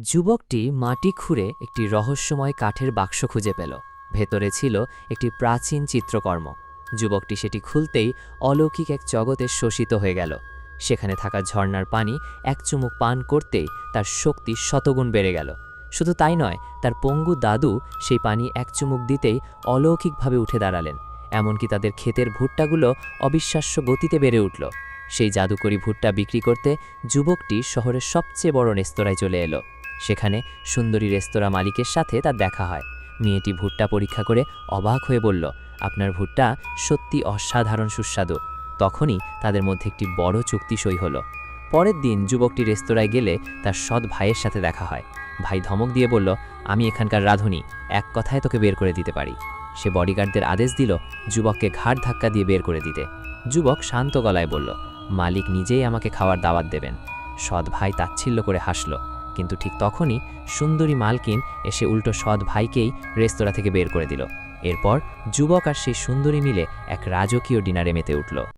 যুবকটি মাটি খুঁড়ে একটি রহস্যময় কাঠের বাক্স খুঁজে পেল। ভেতরে ছিল একটি প্রাচীন চিত্রকর্ম। যুবকটি সেটি খুলতেই অলৌকিক এক জগতে শোষিত হয়ে গেল। সেখানে থাকা ঝর্ণার পানি এক চুমুক পান করতেই তার শক্তি শতগুণ বেড়ে গেল। শুধু তাই নয়, তার পঙ্গু দাদু সেই পানি এক চুমুক দিতেই অলৌকিকভাবে উঠে দাঁড়ালেন। এমনকি তাদের ক্ষেতের ভুট্টাগুলো অবিশ্বাস্য গতিতে বেড়ে উঠল। সেই জাদুকরি ভুট্টা বিক্রি করতে যুবকটি শহরের সবচেয়ে বড় রেস্তোরাঁয় চলে এলো। সেখানে সুন্দরী রেস্তোরাঁ মালিকের সাথে তার দেখা হয়। মেয়েটি ভুট্টা পরীক্ষা করে অবাক হয়ে বলল, আপনার ভুট্টা সত্যি অসাধারণ সুস্বাদু। তখনই তাদের মধ্যে একটি বড় চুক্তি সই হলো। পরের দিন যুবকটি রেস্তোরাঁয় গেলে তার সৎ ভাইয়ের সাথে দেখা হয়। ভাই ধমক দিয়ে বলল, আমি এখানকার রাঁধুনি, এক কথায় তোকে বের করে দিতে পারি। সে বডিগার্ডদের আদেশ দিল যুবককে ঘাড় ধাক্কা দিয়ে বের করে দিতে। যুবক শান্ত গলায় বলল, মালিক নিজেই আমাকে খাওয়ার দাওয়াত দেবেন। সৎ ভাই তাচ্ছিল্য করে হাসল। কিন্তু ঠিক তখনই সুন্দরী মালকিন এসে উল্টো সৎ ভাইকেই রেস্তোরাঁ থেকে বের করে দিল। এরপর যুবক আর সেই সুন্দরী মিলে এক রাজকীয় ডিনারে মেতে উঠল।